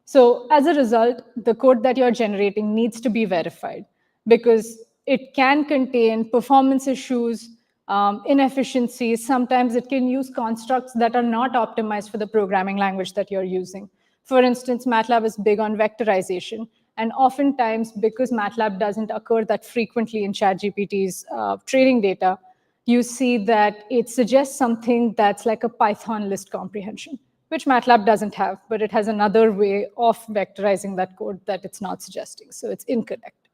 So as a result, the code that you're generating needs to be verified because it can contain performance issues, inefficiencies. Sometimes it can use constructs that are not optimized for the programming language that you're using. For instance, MATLAB is big on vectorization. And oftentimes, because MATLAB doesn't occur that frequently in ChatGPT's training data, you see that it suggests something that's like a Python list comprehension, which MATLAB doesn't have, but it has another way of vectorizing that code that it's not suggesting. So it's incorrect.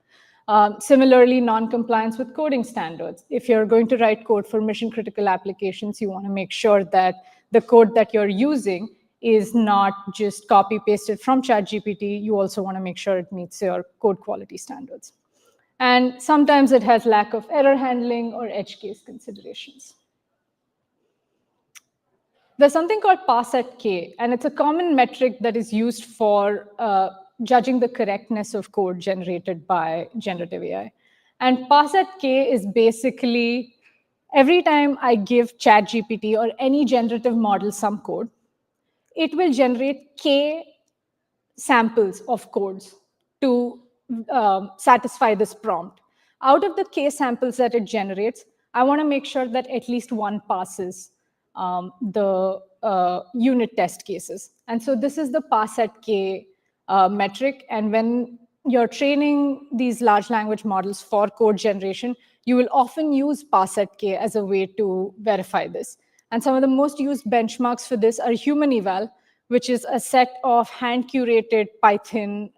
Similarly, non-compliance with coding standards. If you're going to write code for mission-critical applications, you want to make sure that the code that you're using is not just copy-pasted from ChatGPT. You also want to make sure it meets your code quality standards. And sometimes it has lack of error handling or edge case considerations. There's something called pass at k, and it's a common metric that is used for judging the correctness of code generated by generative AI. And pass at k is basically every time I give ChatGPT or any generative model some code, it will generate k samples of codes to satisfy this prompt. Out of the k samples that it generates, I want to make sure that at least one passes the unit test cases. And so this is the pass at k metric. And when you're training these large language models for code generation, you will often use pass at k as a way to verify this. And some of the most used benchmarks for this are human eval, which is a set of hand-curated Python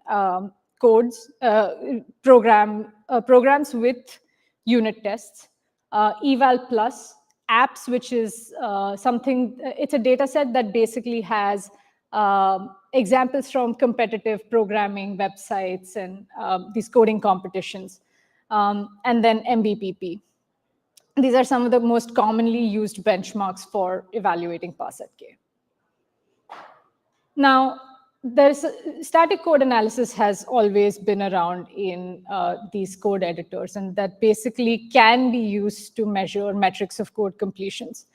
codes, programs with unit tests, eval plus, apps, which is it's a data set that basically has examples from competitive programming websites and these coding competitions, and then MBPP. These are some of the most commonly used benchmarks for evaluating pass at k. Now, static code analysis has always been around in these code editors, and that basically can be used to measure metrics of code completions,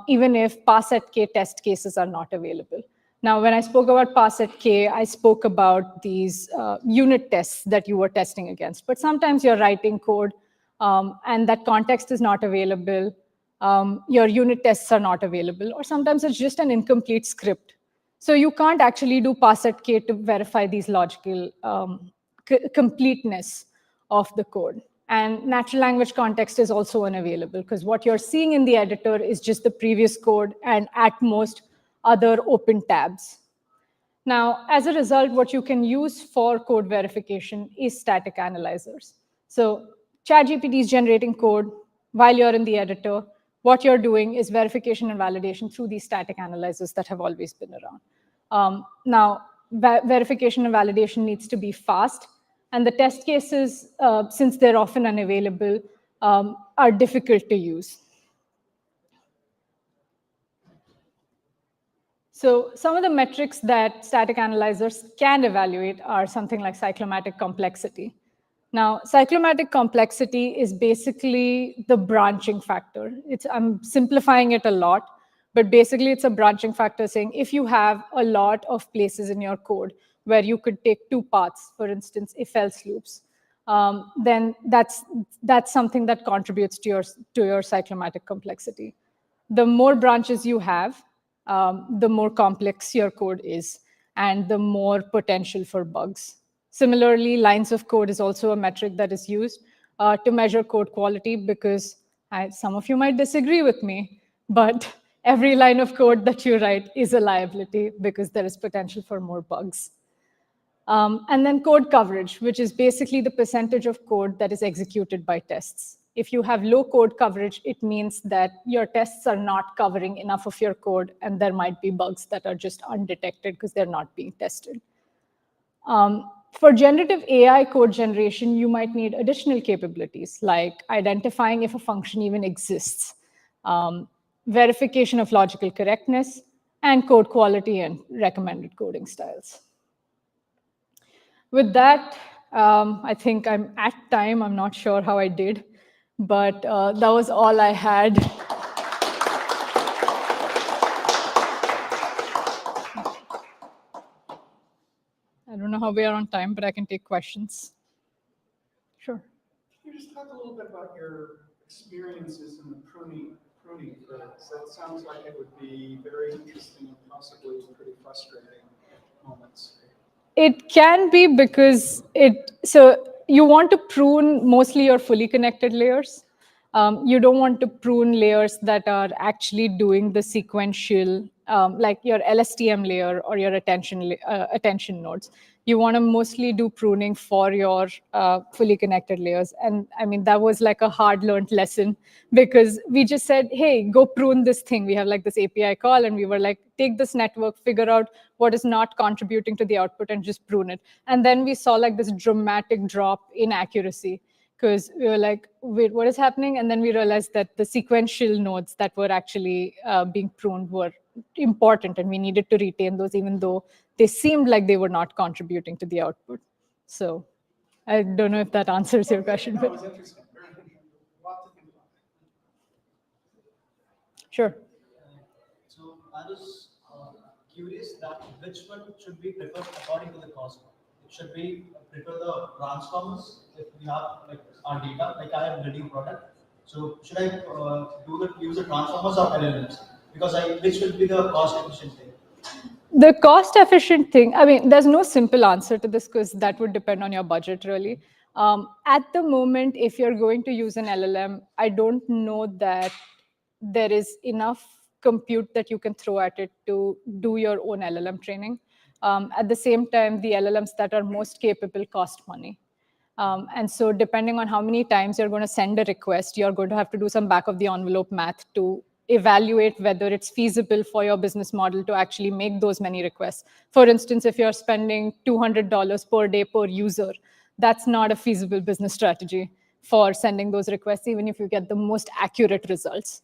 even if pass at k test cases are not available. Now, when I spoke about pass at k, I spoke about these unit tests that you were testing against. But sometimes you're writing code, and that context is not available. Your unit tests are not available, or sometimes it's just an incomplete script. So you can't actually do pass at k to verify these logical completeness of the code. And natural language context is also unavailable because what you're seeing in the editor is just the previous code and at most other open tabs. Now, as a result, what you can use for code verification is static analyzers. So ChatGPT is generating code while you're in the editor. What you're doing is verification and validation through these static analyzers that have always been around. Now, verification and validation needs to be fast. And the test cases, since they're often unavailable, are difficult to use. So some of the metrics that static analyzers can evaluate are something like cyclomatic complexity. Now, cyclomatic complexity is basically the branching factor. I'm simplifying it a lot, but basically it's a branching factor saying if you have a lot of places in your code where you could take two paths, for instance, if-else loops, then that's something that contributes to your cyclomatic complexity. the more branches you have, the more complex your code is, and the more potential for bugs. Similarly, lines of code is also a metric that is used to measure code quality, because some of you might disagree with me, but every line of code that you write is a liability because there is potential for more bugs. And then code coverage, which is basically the percentage of code that is executed by tests. If you have low code coverage, it means that your tests are not covering enough of your code, and there might be bugs that are just undetected because they're not being tested. For generative AI code generation, you might need additional capabilities, like identifying if a function even exists, verification of logical correctness, and code quality and recommended coding styles. With that, I think I'm at time. I'm not sure how I did, but that was all I had. I don't know how we are on time, but I can take questions. Sure. Can you just talk a little bit about your experiences in the pruning phase? That sounds like it would be very interesting and possibly pretty frustrating moments. It can be because so you want to prune mostly your fully connected layers. You don't want to prune layers that are actually doing the sequential, like your LSTM layer or your attention nodes. You want to mostly do pruning for your fully connected layers. And I mean, that was like a hard learned lesson, because we just said, hey, go prune this thing. We have like this API call, and we were like, take this network, figure out what is not contributing to the output, and just prune it. And then we saw like this dramatic drop in accuracy, because we were like, wait, what is happening? And then we realized that the sequential nodes that were actually being pruned were important, and we needed to retain those, even though they seemed like they were not contributing to the output. So I don't know if that answers your question. No, it was interesting. Very interesting. A lot to think about. Sure. So I was curious that which one should be preferred according to the cost. Should we prefer the transformers if we have like our data, like I am building product? So should I use the transformers or LLMs? Because which will be the cost efficient thing? The cost efficient thing, I mean, there's no simple answer to this, because that would depend on your budget, really. At the moment, if you're going to use an LLM, I don't know that there is enough compute that you can throw at it to do your own LLM training. At the same time, the LLMs that are most capable cost money. And so depending on how many times you're going to send a request, you're going to have to do some back of the envelope math to evaluate whether it's feasible for your business model to actually make those many requests. For instance, if you're spending $200 per day per user, that's not a feasible business strategy for sending those requests, even if you get the most accurate results.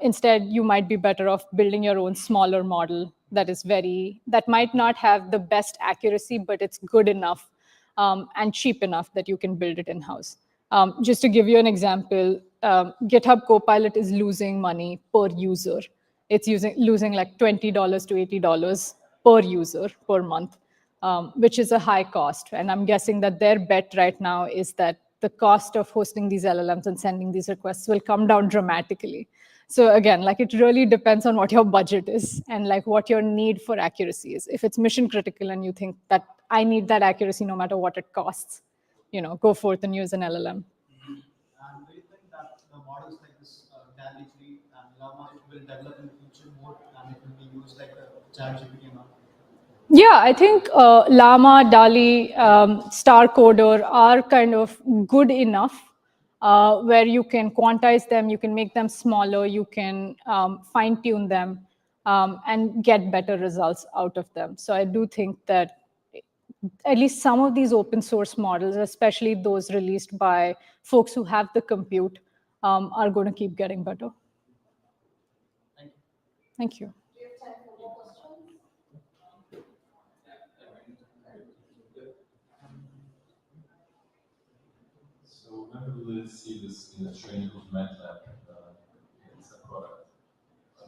Instead, you might be better off building your own smaller model that might not have the best accuracy, but it's good enough and cheap enough that you can build it in-house. Just to give you an example, GitHub Copilot is losing money per user. It's losing like $20 to $80 per user per month, which is a high cost. And I'm guessing that their bet right now is that the cost of hosting these LLMs and sending these requests will come down dramatically. So again, like it really depends on what your budget is and like what your need for accuracy is. If it's mission critical and you think that I need that accuracy no matter what it costs, go forth and use an LLM. And do you think that the models like this DALL-E 3 and Llama will develop in the future more and it will be used like a ChatGPT and all? Yeah, I think Llama, DALL-E, StarCoder are kind of good enough where you can quantize them, you can make them smaller, you can fine-tune them, and get better results out of them. So I do think that at least some of these open source models, especially those released by folks who have the compute, are going to keep getting better. Thank you. Do you have time for more questions? So when will we see this in the training of MATLAB as a product for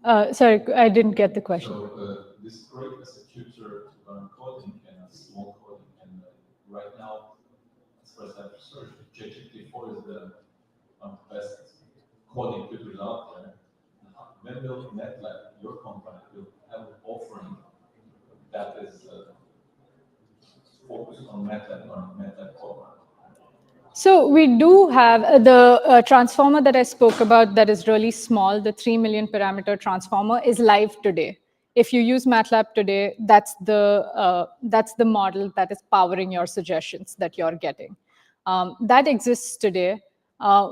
MATLAB? Sorry, I didn't get the question. So this correctness a tutor to learn coding and small coding, and right now, as far as I've researched, GPT-4 is the best coding tutors out there, when will MATLAB, your company, will have an offering that is focused on MATLAB or MATLAB core? So we do have the transformer that I spoke about that is really small, the 3 million parameter transformer is live today. If you use MATLAB today, that's the model that is powering your suggestions that you're getting. That exists today.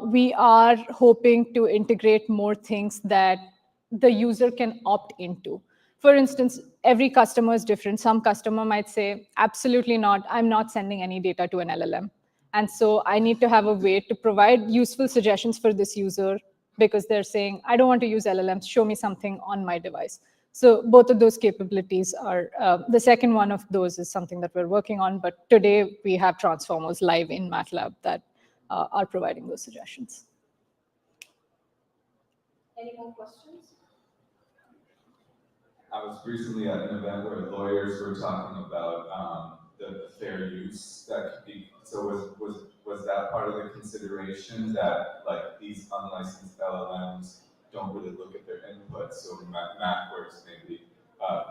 We are hoping to integrate more things that the user can opt into. For instance, every customer is different. Some customer might say, absolutely not, I'm not sending any data to an LLM. And so I need to have a way to provide useful suggestions for this user because they're saying, I don't want to use LLMs, show me something on my device. So both of those capabilities are, the second one of those is something that we're working on, but today we have transformers live in MATLAB that are providing those suggestions. Any more questions? I was recently at an event where lawyers were talking about the fair use that could be. So was that part of the consideration that like these unlicensed LLMs don't really look at their inputs? So MathWorks maybe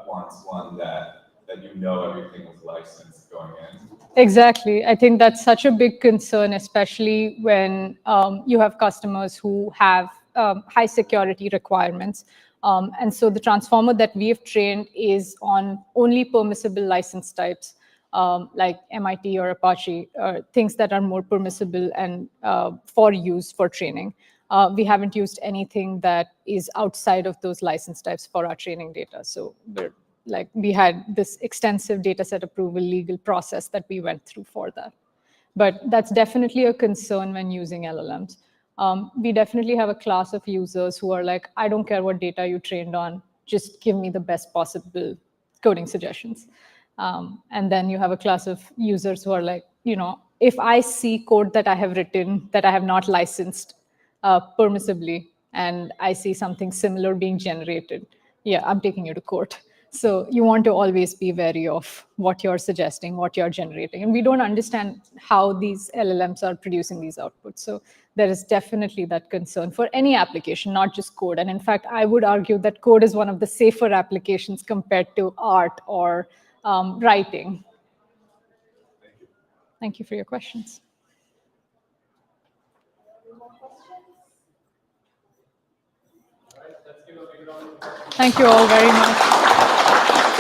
wants one that you know everything was licensed going in. Exactly. I think that's such a big concern, especially when you have customers who have high security requirements. And so the transformer that we have trained is on only permissible license types, like MIT or Apache, things that are more permissible and for use for training. We haven't used anything that is outside of those license types for our training data. So we had this extensive data set approval legal process that we went through for that. But that's definitely a concern when using LLMs. We definitely have a class of users who are like, I don't care what data you trained on, just give me the best possible coding suggestions. And then you have a class of users who are like, if I see code that I have written that I have not licensed permissibly, and I see something similar being generated, yeah, I'm taking you to court. So you want to always be wary of what you're suggesting, what you're generating. And we don't understand how these LLMs are producing these outputs. So there is definitely that concern for any application, not just code. And in fact, I would argue that code is one of the safer applications compared to art or writing. Thank you. Thank you for your questions. Any more questions? All right, let's give a big round of applause. Thank you all very much.